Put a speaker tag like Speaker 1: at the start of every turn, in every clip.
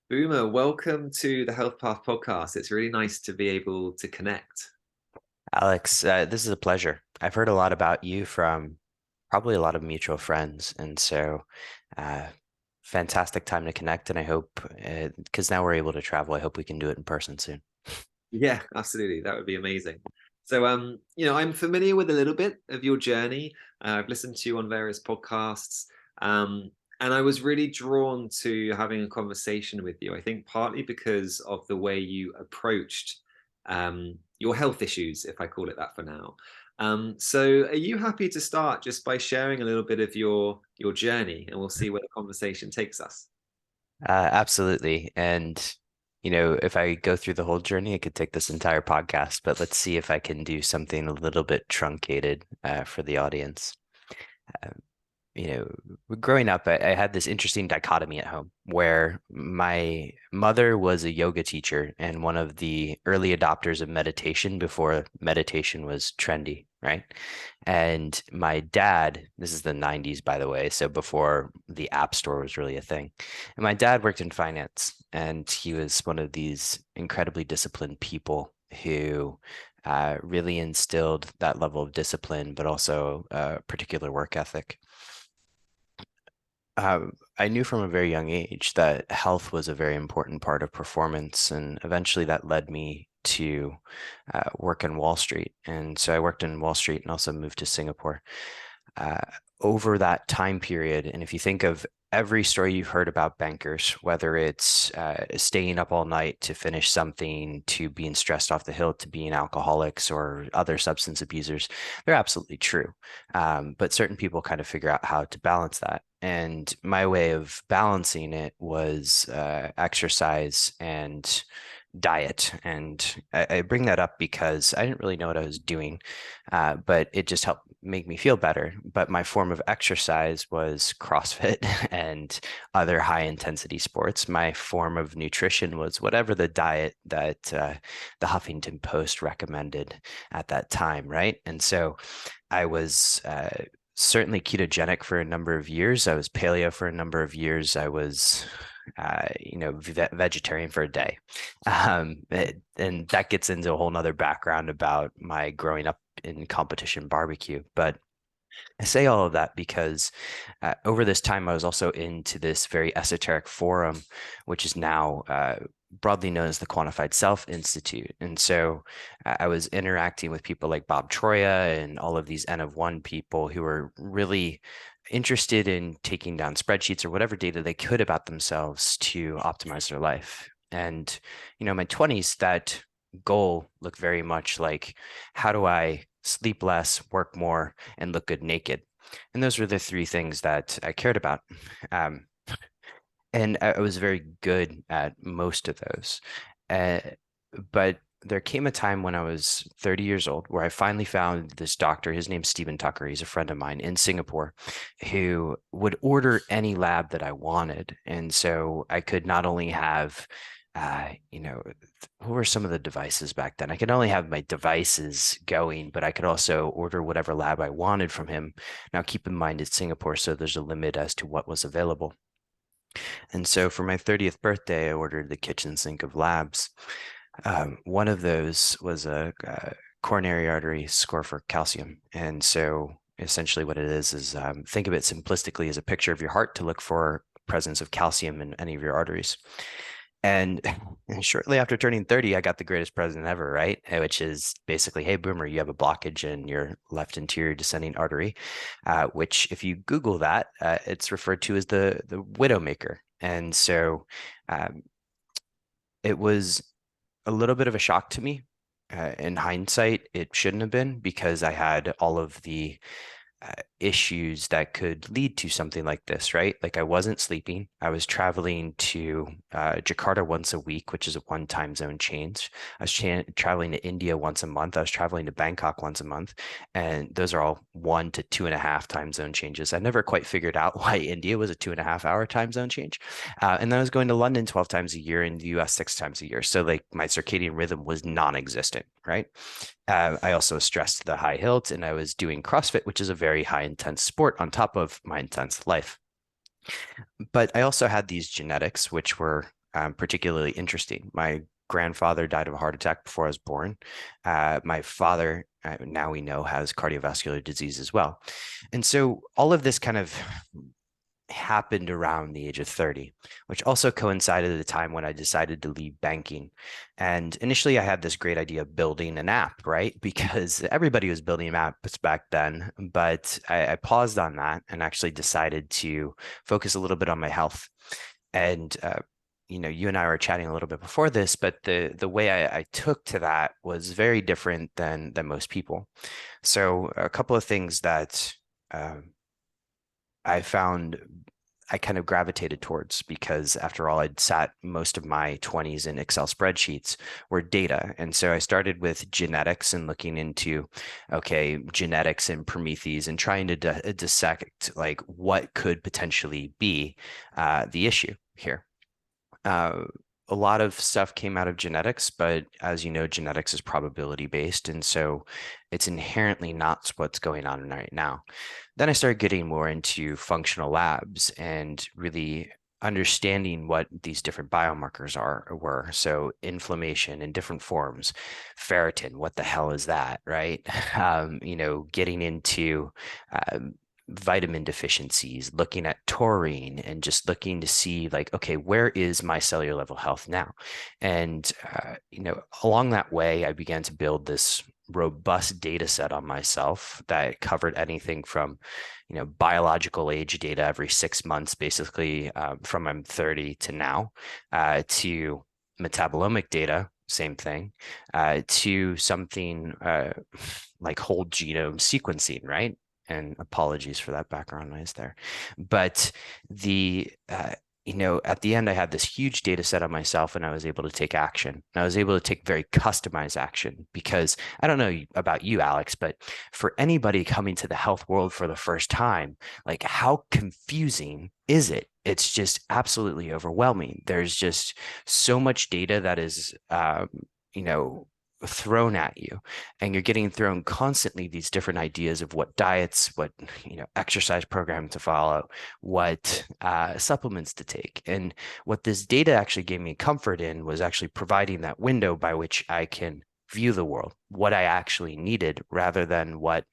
Speaker 1: Boomer, welcome to the Health Path podcast. It's really nice to be able to connect.
Speaker 2: Alex, this is a pleasure. I've heard a lot about you from probably a lot of mutual friends, and so uh, fantastic time to connect. And I hope, because now we're able to travel, I hope we can do it in person soon.
Speaker 1: Yeah, absolutely. That would be amazing. So, I'm familiar with a little bit of your journey. I've listened to you on various podcasts, and I was really drawn to having a conversation with you. I think partly because of the way you approached your health issues, if I call it that for now. So, are you happy to start just by sharing a little bit of your journey, and we'll see where the conversation takes us?
Speaker 2: Absolutely. And, if I go through the whole journey, it could take this entire podcast, but let's see if I can do something a little bit truncated for the audience. Uh, Growing up, I had this interesting dichotomy at home where my mother was a yoga teacher and one of the early adopters of meditation before meditation was trendy, right? And my dad, this is the 90s, by the way, so before the App Store was really a thing. And my dad worked in finance, and he was one of these incredibly disciplined people who really instilled that level of discipline, but also a particular work ethic. I knew from a very young age that health was a very important part of performance, and eventually that led me to work in Wall Street. And so I worked in Wall Street and also moved to Singapore. Uh, Over that time period, and if you think of every story you've heard about bankers, whether it's staying up all night to finish something, to being stressed off the hill, to being alcoholics or other substance abusers, they're absolutely true. But certain people kind of figure out how to balance that. And my way of balancing it was exercise and diet. And I bring that up because I didn't really know what I was doing, but it just helped make me feel better. But my form of exercise was CrossFit and other high intensity sports. My form of nutrition was whatever the diet that the Huffington Post recommended at that time, right? And so I was certainly ketogenic for a number of years. I was paleo for a number of years. I was vegetarian for a day. And that gets into a whole nother background about my growing up in competition barbecue. But I say all of that because over this time, I was also into this very esoteric forum, which is now broadly known as the Quantified Self Institute. And so I was interacting with people like Bob Troya and all of these N of one people who were really interested in taking down spreadsheets or whatever data they could about themselves to optimize their life. And, my 20s, that goal looked very much like, how do I sleep less, work more, and look good naked? And those were the three things that I cared about. Um, and I was very good at most of those. Uh, but there came a time when I was 30 years old where I finally found this doctor. His name's Stephen Tucker. He's a friend of mine in Singapore who would order any lab that I wanted. And so I could not only have, uh, you know, what were some of the devices back then? I could only have my devices going, but I could also order whatever lab I wanted from him. Now, keep in mind, it's Singapore, so there's a limit as to what was available. And so for my 30th birthday, I ordered the kitchen sink of labs. One of those was a coronary artery score for calcium. And so essentially what it is think of it simplistically as a picture of your heart to look for presence of calcium in any of your arteries. And shortly after turning 30, I got the greatest present ever, right? Which is basically, hey, Boomer, you have a blockage in your left anterior descending artery, which if you Google that, it's referred to as the Widowmaker. And so um, it was a little bit of a shock to me. In hindsight, it shouldn't have been because I had all of the issues that could lead to something like this, right? Like I wasn't sleeping. I was traveling to Jakarta once a week, which is a one time zone change. I was traveling to India once a month. I was traveling to Bangkok once a month. And those are all 1 to 2.5 time zone changes. I never quite figured out why India was a 2.5 hour time zone change. And then I was going to London 12 times a year and the US 6 times a year. So like my circadian rhythm was non existent, right? I also stressed the high hilt and I was doing CrossFit, which is a very high intense sport on top of my intense life. But I also had these genetics, which were particularly interesting. My grandfather died of a heart attack before I was born. My father, now we know, has cardiovascular disease as well. And so all of this kind of happened around the age of 30, which also coincided at the time when I decided to leave banking. And initially, I had this great idea of building an app, right? Because everybody was building apps back then. But I paused on that and actually decided to focus a little bit on my health. And you and I were chatting a little bit before this, but the way I took to that was very different than most people. So a couple of things that I found I kind of gravitated towards, because after all, I'd sat most of my 20s in Excel spreadsheets, were data. And so I started with genetics and looking into, okay, genetics and Prometheus, and trying to dissect like what could potentially be the issue here. A lot of stuff came out of genetics, but as you know, genetics is probability based. And so it's inherently not what's going on right now. Then I started getting more into functional labs and really understanding what these different biomarkers were. So inflammation in different forms, ferritin, what the hell is that, right? Getting into vitamin deficiencies, looking at taurine, and just looking to see like, okay, where is my cellular level health now? And along that way, I began to build this robust data set on myself that covered anything from biological age data every 6 months, basically, from I'm 30 to now, to metabolomic data, same thing, to something like whole genome sequencing, right? And apologies for that background noise there. But at the end, I had this huge data set on myself, and I was able to take action. And I was able to take very customized action, because I don't know about you, Alex, but for anybody coming to the health world for the first time, like, how confusing is it? It's just absolutely overwhelming. There's just so much data that is, thrown at you, and you're getting thrown constantly these different ideas of what diets, what exercise program to follow, what supplements to take. And what this data actually gave me comfort in was actually providing that window by which I can view the world, what I actually needed, rather than what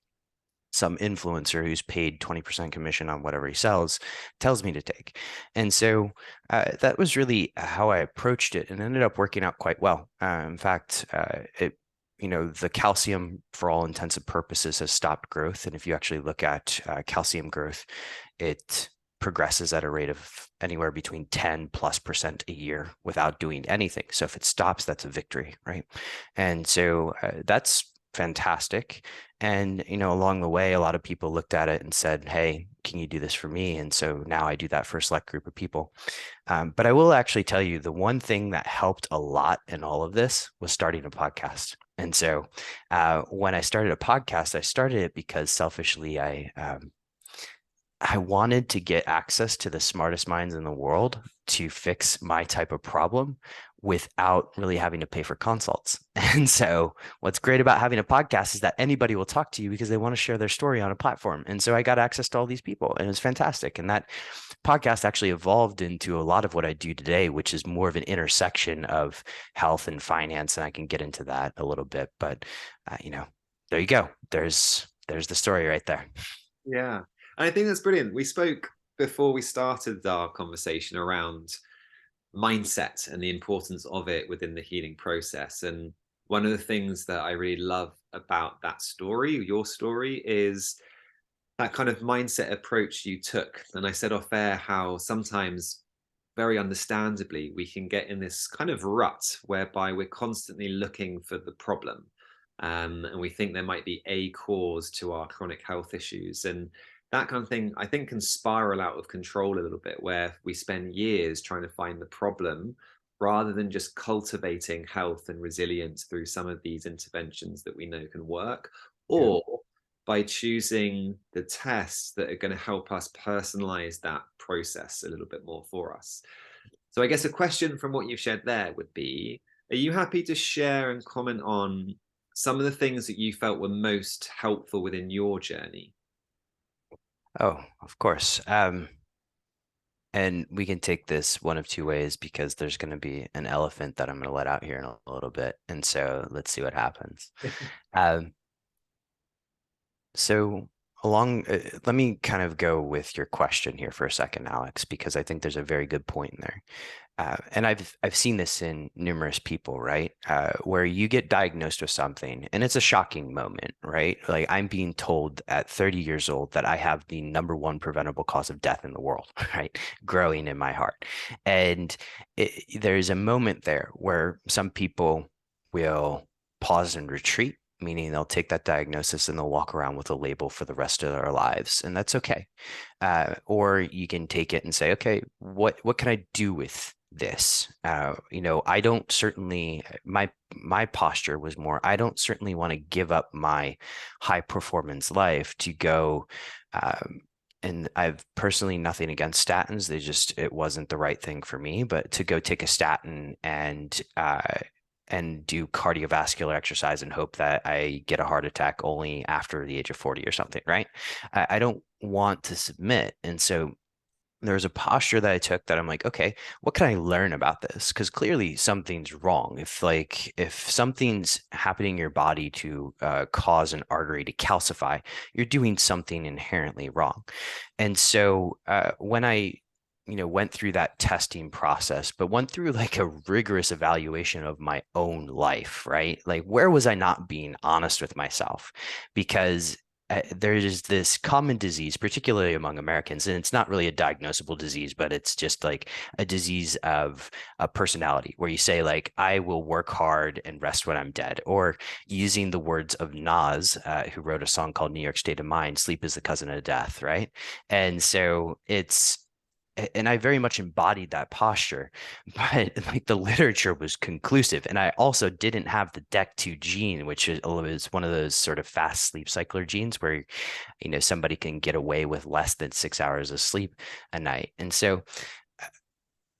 Speaker 2: some influencer who's paid 20% commission on whatever he sells tells me to take. And so that was really how I approached it, and ended up working out quite well. In fact, the calcium, for all intensive purposes, has stopped growth. And if you actually look at calcium growth, it progresses at a rate of anywhere between 10+% a year without doing anything. So if it stops, that's a victory, right? And so that's fantastic. And along the way, a lot of people looked at it and said, hey, can you do this for me? And so now I do that for a select group of people. But I will actually tell you, the one thing that helped a lot in all of this was starting a podcast. And so when I started a podcast, I started it because selfishly, I wanted to get access to the smartest minds in the world to fix my type of problem without really having to pay for consults. And so what's great about having a podcast is that anybody will talk to you because they want to share their story on a platform. And so I got access to all these people, and it was fantastic. And that podcast actually evolved into a lot of what I do today, which is more of an intersection of health and finance. And I can get into that a little bit, but there you go. There's the story right there.
Speaker 1: Yeah. And I think that's brilliant. We spoke before we started our conversation around mindset and the importance of it within the healing process. And one of the things that I really love about that story, your story, is that kind of mindset approach you took. And I said off air how sometimes, very understandably, we can get in this kind of rut whereby we're constantly looking for the problem. And we think there might be a cause to our chronic health issues. And that kind of thing, I think, can spiral out of control a little bit, where we spend years trying to find the problem rather than just cultivating health and resilience through some of these interventions that we know can work,
Speaker 2: Yeah.
Speaker 1: or by choosing the tests that are going to help us personalize that process a little bit more for us. So I guess a question from what you've shared there would be, are you happy to share and comment on some of the things that you felt were most helpful within your journey?
Speaker 2: Oh, of course. And we can take this one of two ways because there's going to be an elephant that I'm going to let out here in a little bit. And so let's see what happens. Um, so let me kind of go with your question here for a second, Alex, because I think there's a very good point in there. And I've seen this in numerous people, right? Where you get diagnosed with something, and it's a shocking moment, right? Like I'm being told at 30 years old that I have the number one preventable cause of death in the world, right? Growing in my heart, and there's a moment there where some people will pause and retreat, meaning they'll take that diagnosis and they'll walk around with a label for the rest of their lives, and that's okay. Or you can take it and say, okay, what can I do with this? I don't certainly my posture was more, I don't certainly want to give up my high performance life to go. And I've personally nothing against statins. It wasn't the right thing for me, but to go take a statin and do cardiovascular exercise and hope that I get a heart attack only after the age of 40 or something, right? I don't want to submit. And so there was a posture that I took that I'm like, okay, what can I learn about this? Because clearly something's wrong. If something's happening in your body to cause an artery to calcify, you're doing something inherently wrong. And so when I went through that testing process, but went through like a rigorous evaluation of my own life, right? Like, where was I not being honest with myself? Because there's this common disease, particularly among Americans, and it's not really a diagnosable disease, but it's just like a disease of a personality where you say like, I will work hard and rest when I'm dead, or using the words of Nas, who wrote a song called New York State of Mind, sleep is the cousin of death, right? And so and I very much embodied that posture, but like the literature was conclusive. And I also didn't have the DEC2 gene, which is one of those sort of fast sleep cycler genes where, somebody can get away with less than 6 hours of sleep a night. And so,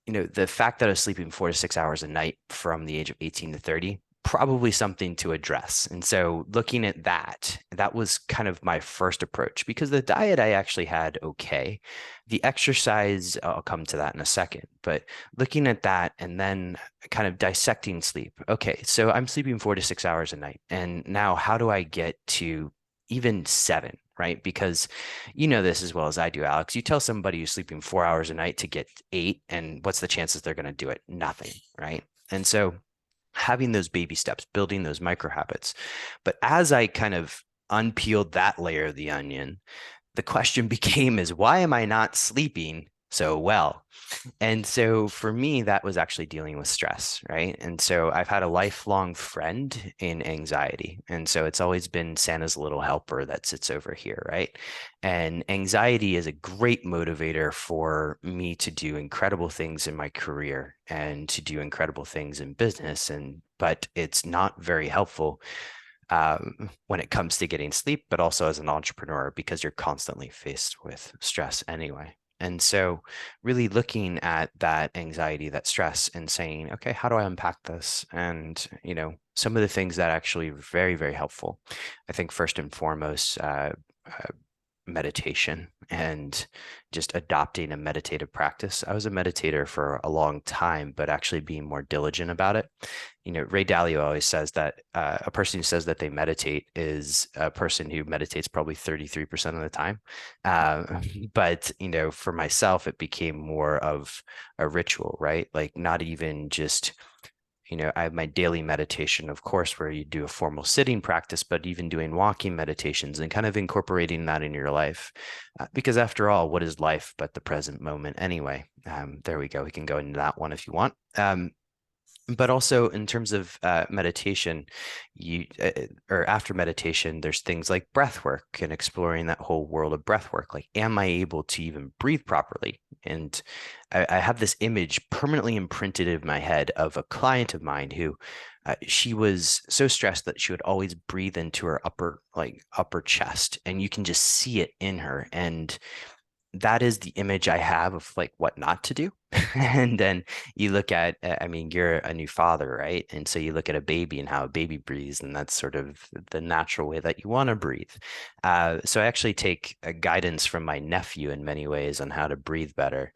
Speaker 2: the fact that I was sleeping 4 to 6 hours a night from the age of 18 to 30, probably something to address. And so looking at that was kind of my first approach, because the diet I actually had okay. The exercise, I'll come to that in a second, but looking at that and then kind of dissecting sleep. Okay, so I'm sleeping 4 to 6 hours a night. And now how do I get to even 7? Right? Because you know this as well as I do, Alex. You tell somebody who's sleeping 4 hours a night to get 8, and what's the chances they're going to do it? Nothing, right? And so having those baby steps, building those micro habits. But as I kind of unpeeled that layer of the onion, the question became is why am I not sleeping so well? And so for me, that was actually dealing with stress, right? And so I've had a lifelong friend in anxiety. And so it's always been Santa's little helper that sits over here, right? And anxiety is a great motivator for me to do incredible things in my career and to do incredible things in business. But it's not very helpful when it comes to getting sleep, but also as an entrepreneur, because you're constantly faced with stress anyway. And so really looking at that anxiety, that stress, and saying, okay, how do I unpack this? And, some of the things that actually are very, very helpful. I think first and foremost, meditation and just adopting a meditative practice. I was a meditator for a long time, but actually being more diligent about it. Ray Dalio always says that a person who says that they meditate is a person who meditates probably 33% of the time. But, for myself, it became more of a ritual, right? Like not even just I have my daily meditation, of course, where you do a formal sitting practice, but even doing walking meditations and kind of incorporating that in your life. Because after all, what is life but the present moment anyway? There we go. We can go into that one if you want. But also in terms of meditation, or after meditation, there's things like breath work and exploring that whole world of breath work. Like, am I able to even breathe properly? And I have this image permanently imprinted in my head of a client of mine who she was so stressed that she would always breathe into her upper chest, and you can just see it in her. And that is the image I have of like what not to do. And then you look at, I mean, you're a new father, right? And so you look at a baby and how a baby breathes, and that's sort of the natural way that you want to breathe. So I actually take a guidance from my nephew in many ways on how to breathe better.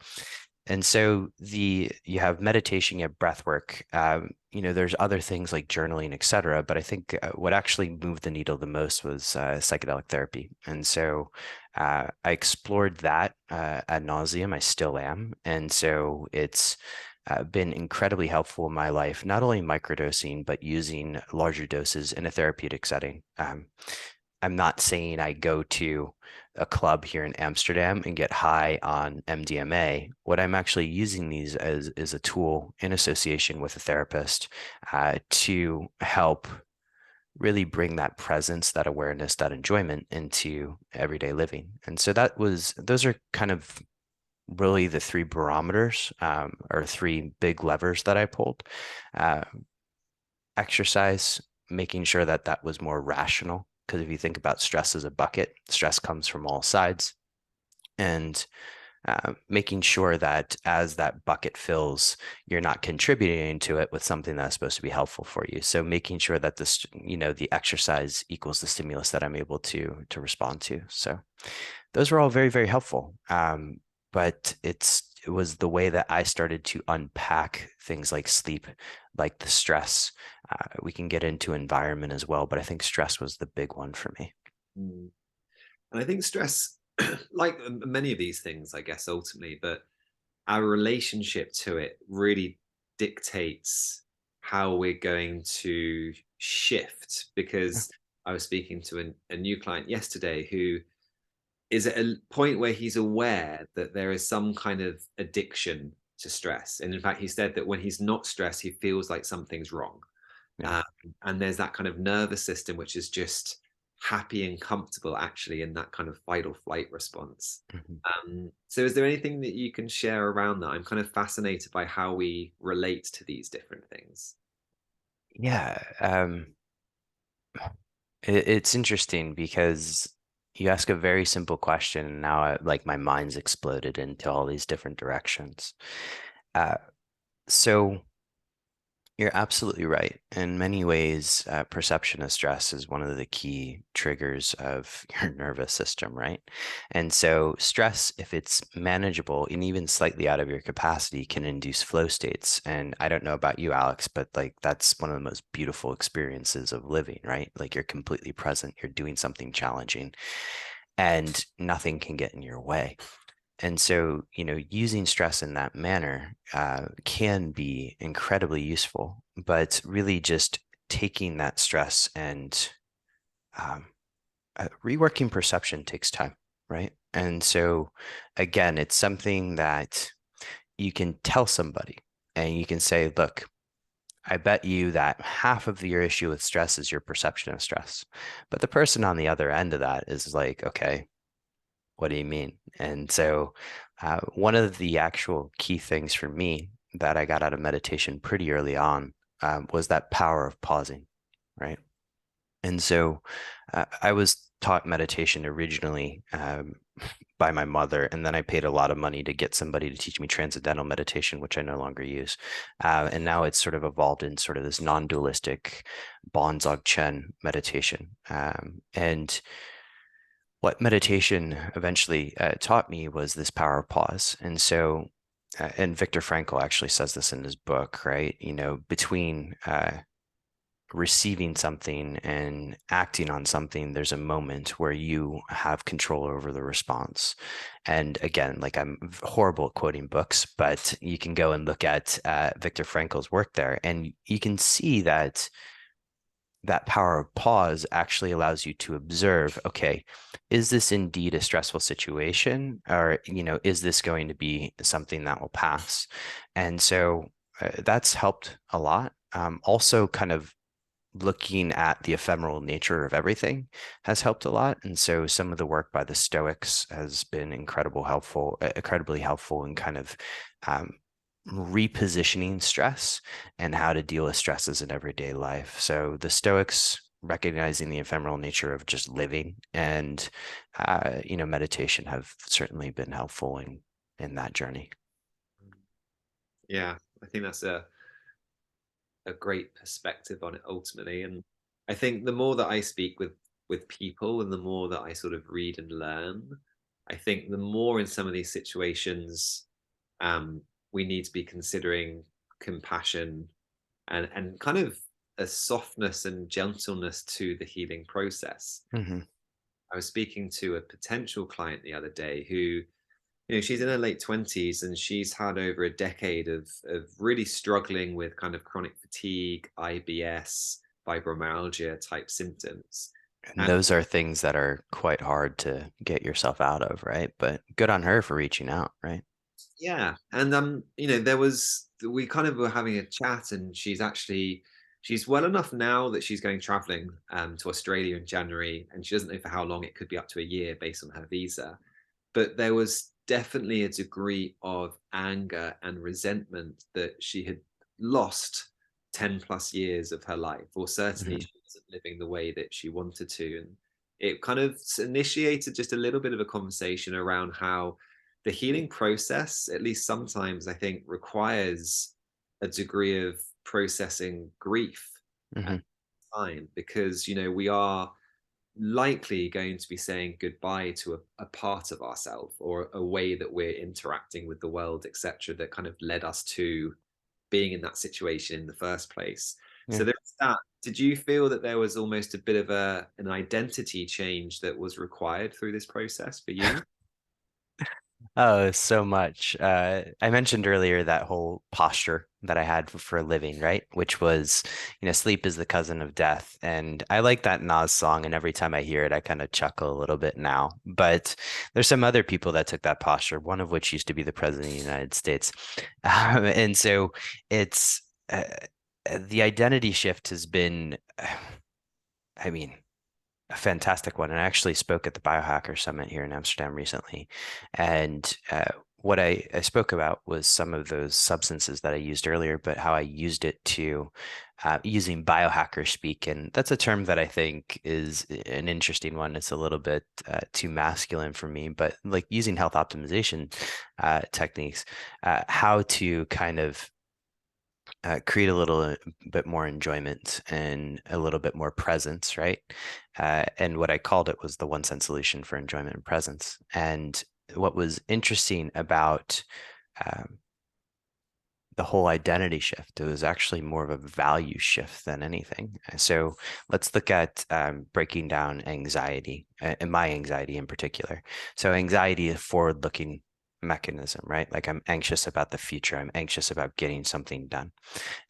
Speaker 2: And so you have meditation, you have breath work. There's other things like journaling, et cetera. But I think what actually moved the needle the most was psychedelic therapy. And so I explored that ad nauseum. I still am. And so it's been incredibly helpful in my life, not only microdosing, but using larger doses in a therapeutic setting. I'm not saying I go to a club here in Amsterdam and get high on MDMA. What I'm actually using these as is a tool in association with a therapist to help really bring that presence, that awareness, that enjoyment into everyday living. And so those are kind of really the three barometers or three big levers that I pulled. Uh, Exercise, making sure that that was more rational. Because if you think about stress as a bucket, stress comes from all sides. And making sure that as that bucket fills, you're not contributing to it with something that's supposed to be helpful for you. So making sure that the exercise equals the stimulus that I'm able to respond to. So those were all very, very helpful. But it was the way that I started to unpack things like sleep, like the stress. We can get into environment as well, but I think stress was the big one for me.
Speaker 1: Mm. And I think stress, like many of these things, I guess, ultimately, but our relationship to it really dictates how we're going to shift. Because I was speaking to a new client yesterday who is at a point where he's aware that there is some kind of addiction to stress. And in fact, he said that when he's not stressed, he feels like something's wrong.
Speaker 2: Yeah.
Speaker 1: Um, and there's that kind of nervous system, which is just happy and comfortable actually in that kind of fight or flight response.
Speaker 2: Mhm.
Speaker 1: So is there anything that you can share around that? I'm kind of fascinated by how we relate to these different things.
Speaker 2: Yeah. It's interesting because you ask a very simple question, and now like my mind's exploded into all these different directions. Uh, so you're absolutely right. In many ways, perception of stress is one of the key triggers of your nervous system, right? And so, stress, if it's manageable and even slightly out of your capacity, can induce flow states. And I don't know about you, Alex, but like that's one of the most beautiful experiences of living, right? Like you're completely present, you're doing something challenging, and nothing can get in your way. And so, using stress in that manner can be incredibly useful, but really just taking that stress and um, reworking perception takes time, right? And so, again, it's something that you can tell somebody and you can say, look, I bet you that half of your issue with stress is your perception of stress. But the person on the other end of that is like, okay, what do you mean? And so, one of the actual key things for me that I got out of meditation pretty early on was that power of pausing, right? And so, I was taught meditation originally by my mother, and then I paid a lot of money to get somebody to teach me transcendental meditation, which I no longer use. And now it's sort of evolved in sort of this non-dualistic Bonzog Chen meditation. And what meditation eventually taught me was this power of pause. And so, and Viktor Frankl actually says this in his book, right? Between receiving something and acting on something, there's a moment where you have control over the response. And again, like I'm horrible at quoting books, but you can go and look at Viktor Frankl's work there, and you can see that power of pause actually allows you to observe, okay, is this indeed a stressful situation? Or, is this going to be something that will pass? And so that's helped a lot. Also, kind of looking at the ephemeral nature of everything has helped a lot. And so some of the work by the Stoics has been incredibly helpful in kind of um, repositioning stress and how to deal with stresses in everyday life. So the Stoics recognizing the ephemeral nature of just living and meditation have certainly been helpful in that journey.
Speaker 1: Yeah, I think that's a great perspective on it ultimately. And I think the more that I speak with people and the more that I sort of read and learn, I think the more in some of these situations we need to be considering compassion and kind of a softness and gentleness to the healing process.
Speaker 2: Mm-hmm.
Speaker 1: I was speaking to a potential client the other day who, she's in her late 20s and she's had over a decade of really struggling with kind of chronic fatigue, IBS, fibromyalgia type symptoms.
Speaker 2: And those are things that are quite hard to get yourself out of, right? But good on her for reaching out, right?
Speaker 1: Yeah, and we kind of were having a chat, and she's well enough now that she's going traveling to Australia in January, and she doesn't know for how long. It could be up to a year based on her visa. But there was definitely a degree of anger and resentment that she had lost 10 plus years of her life, or certainly
Speaker 2: Mm-hmm.
Speaker 1: she wasn't living the way that she wanted to. And it kind of initiated just a little bit of a conversation around how the healing process, at least sometimes, I think, requires a degree of processing grief
Speaker 2: Mm-hmm.
Speaker 1: at the time, because, we are likely going to be saying goodbye to a part of ourselves, or a way that we're interacting with the world, etc., that kind of led us to being in that situation in the first place. So
Speaker 2: Yeah.
Speaker 1: there's that. Did you feel that there was almost a bit of an identity change that was required through this process for you?
Speaker 2: Oh, so much. I mentioned earlier that whole posture that I had for a living, right? Which was, sleep is the cousin of death. And I like that Nas song, and every time I hear it, I kind of chuckle a little bit now. But there's some other people that took that posture, one of which used to be the president of the United States. And so it's the identity shift has been, I mean, a fantastic one. And I actually spoke at the Biohacker Summit here in Amsterdam recently. And what I spoke about was some of those substances that I used earlier, but how I used it to using biohacker speak. And that's a term that I think is an interesting one. It's a little bit too masculine for me, but like using health optimization techniques, how to kind of create a little bit more enjoyment and a little bit more presence, right? And what I called it was the 1 cent solution for enjoyment and presence. And what was interesting about um, the whole identity shift, it was actually more of a value shift than anything. So let's look at breaking down anxiety, and my anxiety in particular. So anxiety is forward-looking mechanism, right? Like I'm anxious about the future. I'm anxious about getting something done.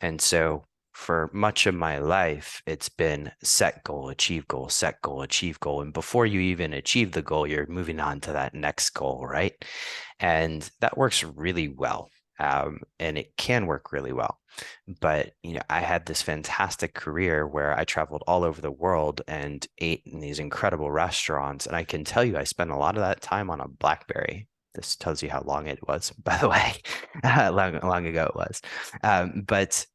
Speaker 2: And so for much of my life, it's been set goal, achieve goal, set goal, achieve goal. And before you even achieve the goal, you're moving on to that next goal, right? And that works really well. And it can work really well. But, I had this fantastic career where I traveled all over the world and ate in these incredible restaurants. And I can tell you, I spent a lot of that time on a BlackBerry. This tells you how long it was, by the way, long ago it was. But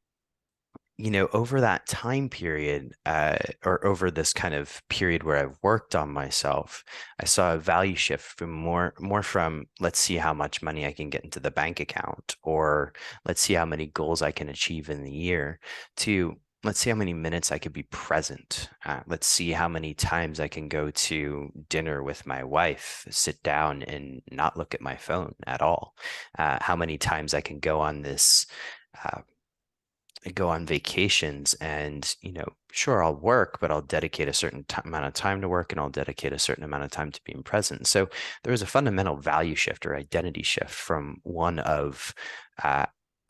Speaker 2: over that time period, or over this kind of period where I've worked on myself, I saw a value shift from more from let's see how much money I can get into the bank account, or let's see how many goals I can achieve in the year, to let's see how many minutes I could be present. Let's see how many times I can go to dinner with my wife, sit down and not look at my phone at all. How many times I can go on this. Go on vacations and sure, I'll work, but I'll dedicate a certain amount of time to work, and I'll dedicate a certain amount of time to being present. So there was a fundamental value shift or identity shift from one of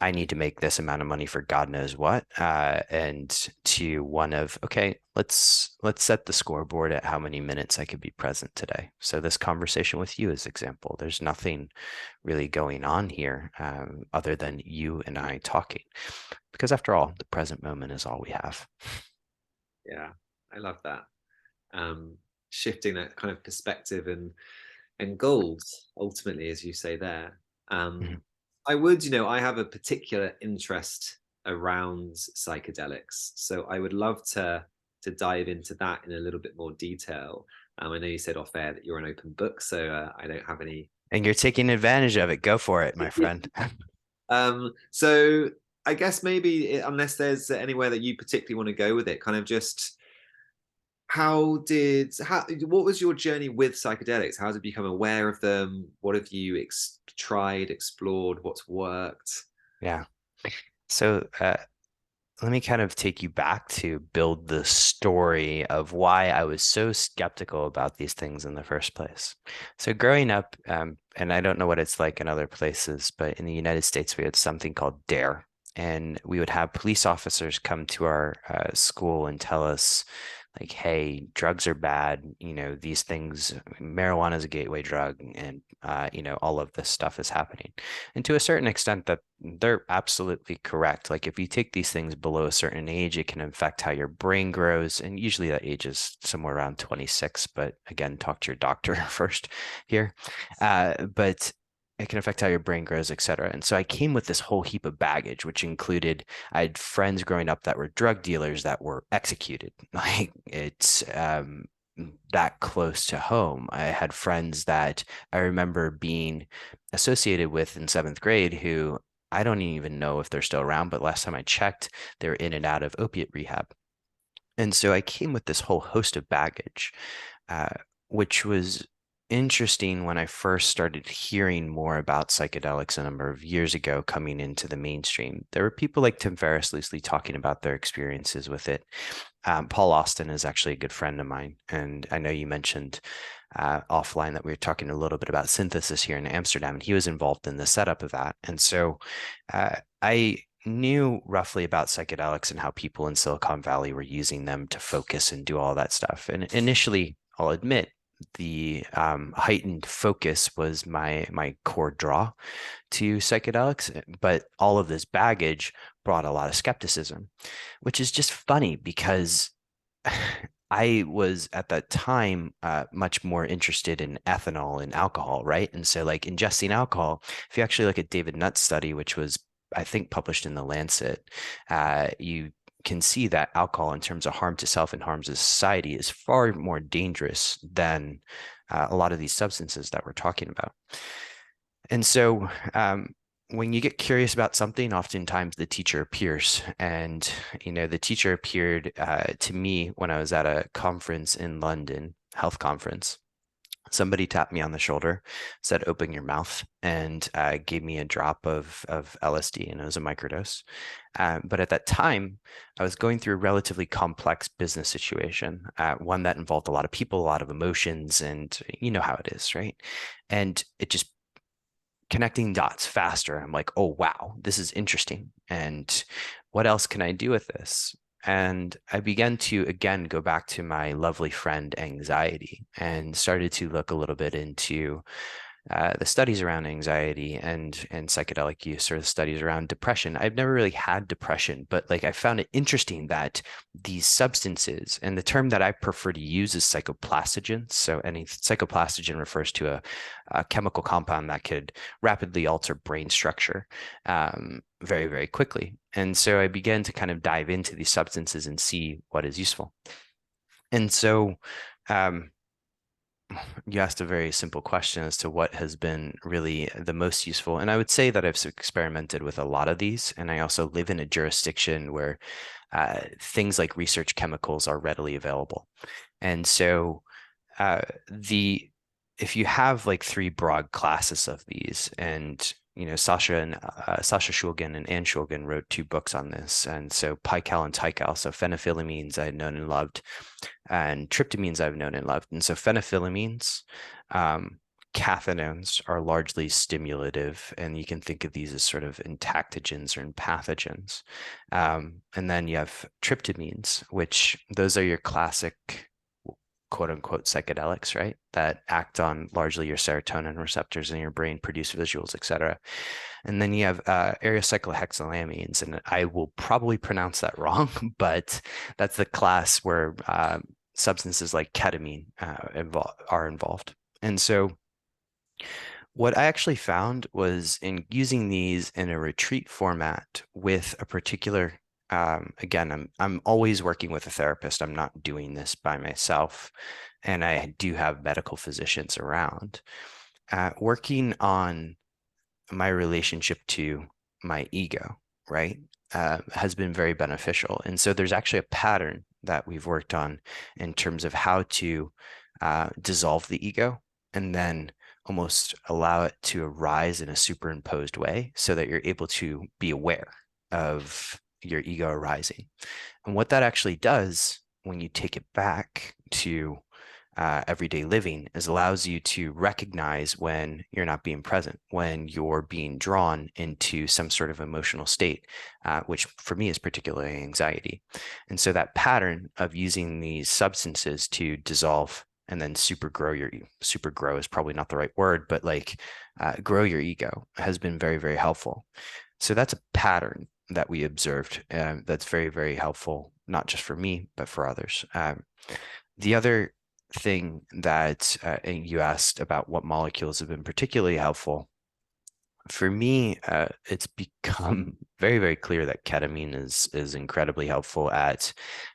Speaker 2: I need to make this amount of money for God knows what, and to one of, okay, let's set the scoreboard at how many minutes I could be present today. So this conversation with you is example. There's nothing really going on here other than you and I talking, because after all, the present moment is all we have.
Speaker 1: Yeah, I love that. Um, Shifting that kind of perspective and goals, ultimately, as you say there.
Speaker 2: Mhm.
Speaker 1: I would, I have a particular interest around psychedelics, so I would love to dive into that in a little bit more detail. I know you said off air that you're an open book, so I don't have any.
Speaker 2: And you're taking advantage of it. Go for it, my friend.
Speaker 1: So I guess maybe, unless there's anywhere that you particularly want to go with it, kind of just what was your journey with psychedelics? How did you become aware of them? What have you tried, explored? What's worked?
Speaker 2: Yeah. So let me kind of take you back to build the story of why I was so skeptical about these things in the first place. So growing up, and I don't know what it's like in other places, but in the United States, we had something called DARE. And we would have police officers come to our school and tell us, like, hey, drugs are bad. These things, marijuana is a gateway drug, and all of this stuff is happening. And to a certain extent, that they're absolutely correct. Like, if you take these things below a certain age, it can affect how your brain grows. And usually that age is somewhere around 26. But again, talk to your doctor first here. But it can affect how your brain grows, et cetera. And so I came with this whole heap of baggage, which included I had friends growing up that were drug dealers that were executed. Like, it's that close to home. I had friends that I remember being associated with in seventh grade who I don't even know if they're still around, but last time I checked, they were in and out of opiate rehab. And so I came with this whole host of baggage, uh, which was interesting when I first started hearing more about psychedelics a number of years ago coming into the mainstream. There were people like Tim Ferriss loosely talking about their experiences with it. Paul Austin is actually a good friend of mine. And I know you mentioned offline that we were talking a little bit about synthesis here in Amsterdam, and he was involved in the setup of that. And so I knew roughly about psychedelics and how people in Silicon Valley were using them to focus and do all that stuff. And initially, I'll admit, the heightened focus was my core draw to psychedelics, but all of this baggage brought a lot of skepticism, which is just funny because I was at that time much more interested in ethanol and alcohol, right? And so, like, ingesting alcohol, if you actually look at David Nutt's study, which was, I think, published in the Lancet, you can see that alcohol, in terms of harm to self and harm to society, is far more dangerous than a lot of these substances that we're talking about. And so, when you get curious about something, oftentimes the teacher appears. And, the teacher appeared to me when I was at a conference in London, health conference. Somebody tapped me on the shoulder, said, "Open your mouth," and gave me a drop of LSD, and it was a microdose. But at that time, I was going through a relatively complex business situation, one that involved a lot of people, a lot of emotions, and you know how it is, right? And it just connecting dots faster. I'm like, oh, wow, this is interesting. And what else can I do with this? And I began to, again, go back to my lovely friend anxiety and started to look a little bit into the studies around anxiety and psychedelic use, or the studies around depression. I've never really had depression, but like, I found it interesting that these substances, and the term that I prefer to use is psychoplastogens. So any psychoplastogen refers to a chemical compound that could rapidly alter brain structure very, very quickly. And so I began to kind of dive into these substances and see what is useful. And so you asked a very simple question as to what has been really the most useful. And I would say that I've experimented with a lot of these. And I also live in a jurisdiction where things like research chemicals are readily available. And so if you have like three broad classes of these, and Sasha Shulgin and Anne Shulgin wrote two books on this. And so Pical and Tical, so phenethylamines I had known and loved, and tryptamines I've known and loved. And so phenethylamines, cathinones are largely stimulative, and you can think of these as sort of entactogens or pathogens. And then you have tryptamines, which those are your classic quote unquote psychedelics, right? That act on largely your serotonin receptors in your brain, produce visuals, etc. And then you have aerocyclohexylamines, and I will probably pronounce that wrong, but that's the class where substances like ketamine are involved. And so what I actually found was, in using these in a retreat format with a particular again, I'm always working with a therapist. I'm not doing this by myself, and I do have medical physicians around. Working on my relationship to my ego, right, has been very beneficial. And so there's actually a pattern that we've worked on in terms of how to dissolve the ego and then almost allow it to arise in a superimposed way so that you're able to be aware of your ego arising. And what that actually does when you take it back to everyday living is allows you to recognize when you're not being present, when you're being drawn into some sort of emotional state, which for me is particularly anxiety. And so that pattern of using these substances to dissolve and then super grow is probably not the right word, but like grow your ego has been very, very helpful. So that's a pattern that we observed that's very, very helpful, not just for me, but for others. The other thing that you asked about what molecules have been particularly helpful. For me, it's become very, very clear that ketamine is incredibly helpful at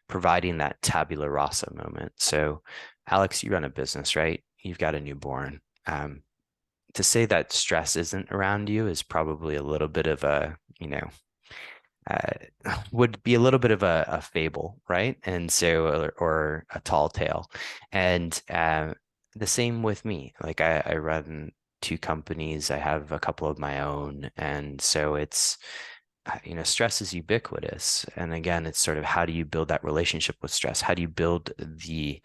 Speaker 2: providing that tabula rasa moment. So, Alex, you run a business, right? You've got a newborn. To say that stress isn't around you is probably a little bit of a, would be a little bit of a fable, right? And so, or a tall tale. And the same with me. Like I run two companies, I have a couple of my own. And so it's, stress is ubiquitous. And again, it's sort of how do you build that relationship with stress? How do you build the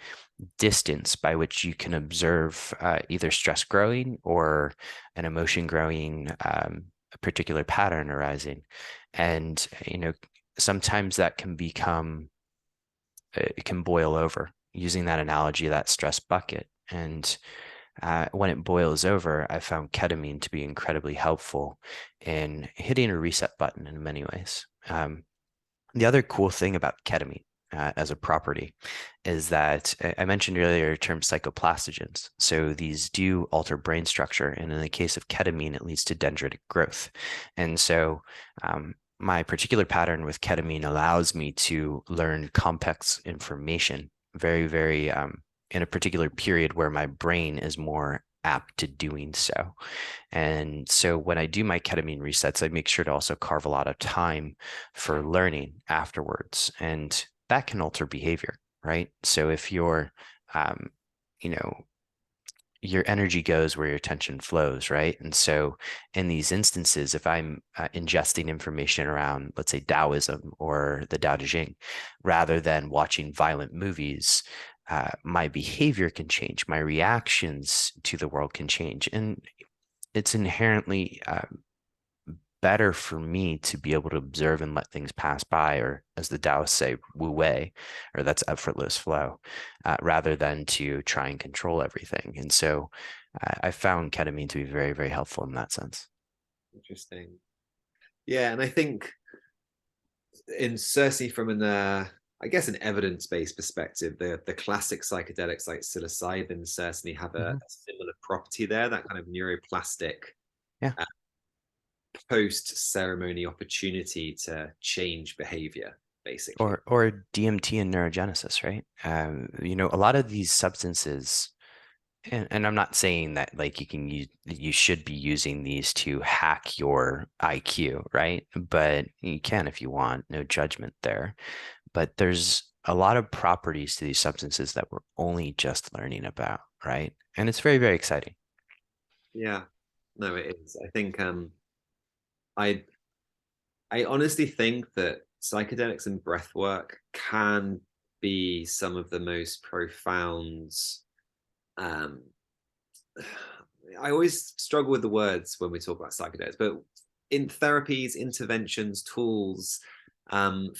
Speaker 2: distance by which you can observe either stress growing or an emotion growing, a particular pattern arising? And, sometimes that can become, it can boil over using that analogy, that stress bucket. And when it boils over, I found ketamine to be incredibly helpful in hitting a reset button in many ways. The other cool thing about ketamine as a property is that I mentioned earlier the term psychoplastogens. So these do alter brain structure. And in the case of ketamine, it leads to dendritic growth. And so my particular pattern with ketamine allows me to learn complex information very, very in a particular period where my brain is more apt to doing so. And so when I do my ketamine resets, I make sure to also carve a lot of time for learning afterwards. And that can alter behavior, right? So if you're, you know, your energy goes where your attention flows, right? And so in these instances, if I'm ingesting information around, let's say, Taoism or the Tao Te Ching, rather than watching violent movies, my behavior can change, my reactions to the world can change. And it's inherently better for me to be able to observe and let things pass by, or as the Taoists say, wu wei, or that's effortless flow, rather than to try and control everything. And so I found ketamine to be very, very helpful in that sense.
Speaker 1: Interesting. Yeah, and I think in certainly from an I guess an evidence-based perspective, the classic psychedelics like psilocybin certainly have a similar property there, that kind of neuroplastic
Speaker 2: Yeah.
Speaker 1: post-ceremony opportunity to change behavior, basically.
Speaker 2: Or DMT and neurogenesis, right? A lot of these substances, and I'm not saying that like you should be using these to hack your IQ, right? But you can if you want, no judgment there. But there's a lot of properties to these substances that we're only just learning about, right? And it's very, very exciting.
Speaker 1: Yeah, no, it is. I think I I honestly think that psychedelics and breath work can be some of the most profound. Um, I always struggle with the words when we talk about psychedelics, but in therapies, interventions, tools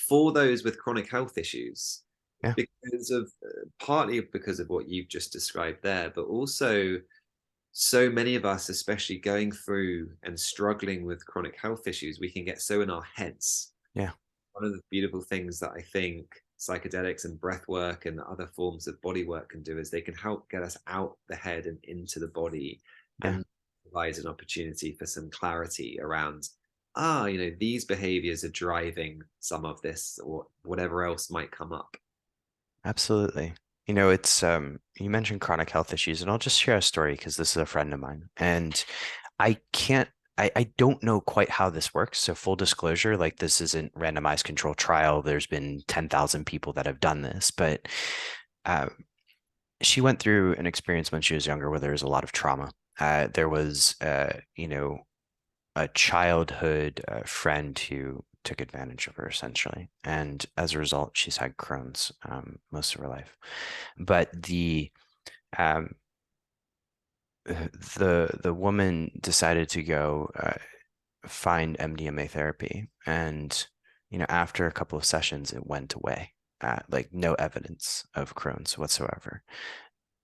Speaker 1: for those with chronic health issues,
Speaker 2: Yeah,
Speaker 1: because of partly because of what you've just described there, but also so many of us, especially going through and struggling with chronic health issues, we can get so in our heads.
Speaker 2: yeah,
Speaker 1: One of the beautiful things that I think psychedelics and breath work and other forms of body work can do is they can help get us out the head and into the body
Speaker 2: yeah.
Speaker 1: and provide an opportunity for some clarity around these behaviors are driving some of this or whatever else might come up.
Speaker 2: Absolutely. It's you mentioned chronic health issues, and I'll just share a story because this is a friend of mine, and I can't I don't know quite how this works. So full disclosure, like this isn't randomized control trial. There's been 10,000 people that have done this, but uh, she went through an experience when she was younger where there was a lot of trauma. There was, a childhood friend who took advantage of her essentially, and as a result, she's had Crohn's most of her life. But um, the woman decided to go find MDMA therapy, and after a couple of sessions, it went away. Like no evidence of Crohn's whatsoever.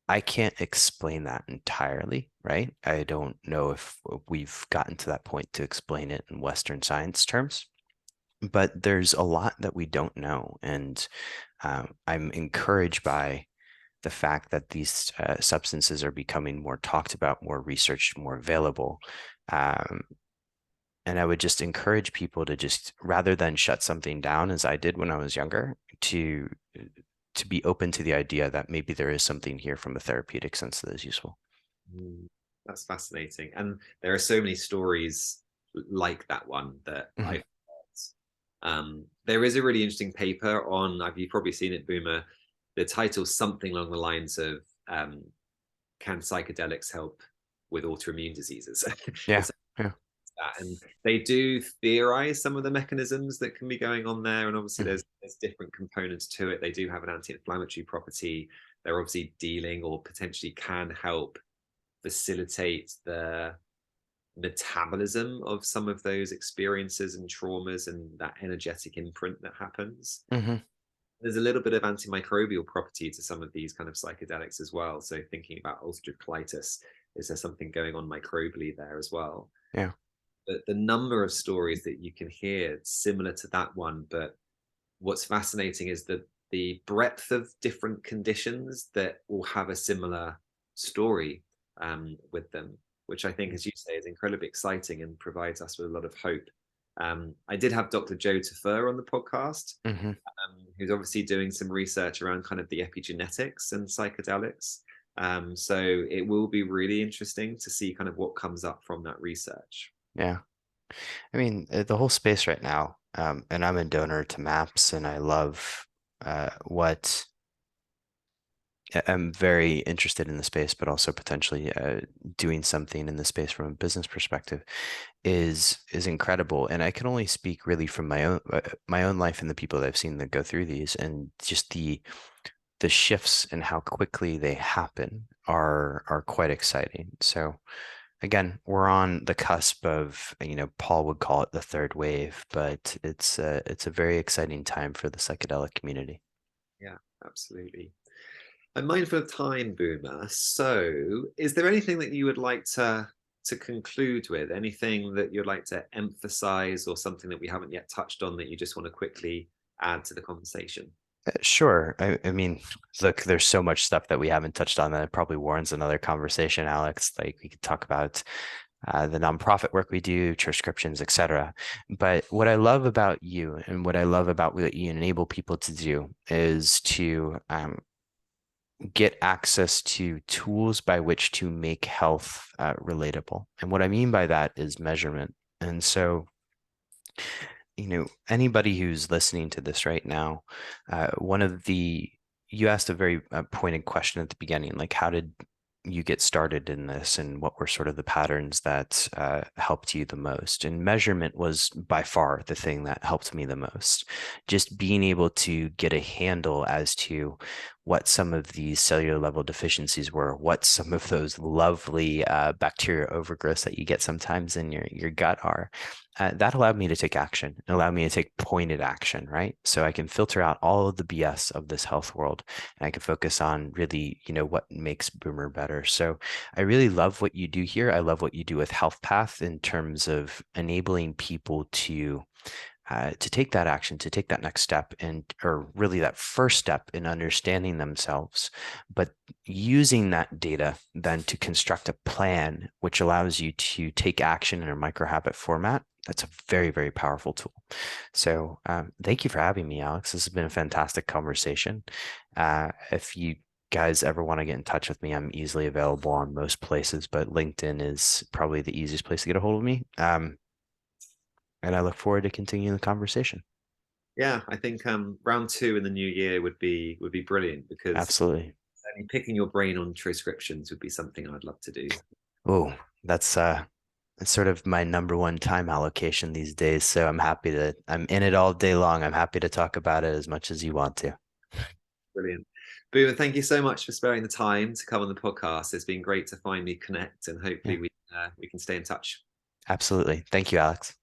Speaker 2: I can't explain that entirely, right? I don't know if we've gotten to that point to explain it in Western science terms, but there's a lot that we don't know. And I'm encouraged by the fact that these substances are becoming more talked about, more researched, more available. Um, and I would just encourage people to just, rather than shut something down as I did when I was younger, to be open to the idea that maybe there is something here from a therapeutic sense that is useful.
Speaker 1: That's fascinating. And there are so many stories like that one that
Speaker 2: Mhm.
Speaker 1: I've heard. There is a really interesting paper on, you've probably seen it, Boomer. The title's something along the lines of can psychedelics help with autoimmune diseases?
Speaker 2: Yeah,
Speaker 1: It's
Speaker 2: yeah.
Speaker 1: that. And they do theorize some of the mechanisms that can be going on there. And obviously,
Speaker 2: Mhm.
Speaker 1: there's different components to it. They do have an anti-inflammatory property. They're obviously dealing or potentially can help facilitate the metabolism of some of those experiences and traumas and that energetic imprint that happens.
Speaker 2: Mhm.
Speaker 1: There's a little bit of antimicrobial property to some of these kind of psychedelics as well. So thinking about ulcerative colitis, is there something going on microbially there as well?
Speaker 2: Yeah.
Speaker 1: But the number of stories that you can hear similar to that one, but what's fascinating is the breadth of different conditions that will have a similar story with them, which I think, as you say, is incredibly exciting and provides us with a lot of hope. I did have Dr. Joe Tafur on the podcast,
Speaker 2: Mhm.
Speaker 1: who's obviously doing some research around kind of the epigenetics and psychedelics. So it will be really interesting to see kind of what comes up from that research.
Speaker 2: Yeah. I mean, the whole space right now, and I'm a donor to MAPS, and I love what I'm very interested in the space, but also potentially doing something in the space from a business perspective is incredible. And I can only speak really from my own life and the people that I've seen that go through these, and just the shifts and how quickly they happen are quite exciting. So again, we're on the cusp of, Paul would call it the third wave, but it's a very exciting time for the psychedelic community.
Speaker 1: Yeah, absolutely. I'm mindful of time, Boomer. So, is there anything that you would like to conclude with? Anything that you'd like to emphasize, or something that we haven't yet touched on that you just want to quickly add to the conversation?
Speaker 2: Sure. I mean, look, there's so much stuff that we haven't touched on that it probably warrants another conversation, Alex. Like we could talk about the nonprofit work we do, transcriptions, etc. But what I love about you and what I love about what you enable people to do is to get access to tools by which to make health relatable. And what I mean by that is measurement. And so, anybody who's listening to this right now, you asked a very pointed question at the beginning, like how did you get started in this and what were sort of the patterns that helped you the most? And measurement was by far the thing that helped me the most. Just being able to get a handle as to what some of these cellular level deficiencies were, what some of those lovely bacteria overgrowths that you get sometimes in your gut are. That allowed me to take action. It allowed me to take pointed action, right? So I can filter out all of the BS of this health world, and I can focus on really, what makes Boomer better. So I really love what you do here. I love what you do with Health Path in terms of enabling people to take that action, to take that next step, or really that first step in understanding themselves, but using that data then to construct a plan which allows you to take action in a micro habit format. That's a very, very powerful tool. So thank you for having me, Alex. This has been a fantastic conversation. If you guys ever want to get in touch with me, I'm easily available on most places, but LinkedIn is probably the easiest place to get a hold of me. And I look forward to continuing the conversation.
Speaker 1: Yeah, I think round two in the new year would be brilliant, because
Speaker 2: Absolutely.
Speaker 1: certainly picking your brain on transcriptions would be something I'd love to do.
Speaker 2: Oh, that's sort of my number one time allocation these days. So I'm in it all day long. I'm happy to talk about it as much as you want to.
Speaker 1: Brilliant. Boomer, thank you so much for sparing the time to come on the podcast. It's been great to finally connect, and hopefully
Speaker 2: Yeah,
Speaker 1: we can stay in touch.
Speaker 2: absolutely. Thank you, Alex.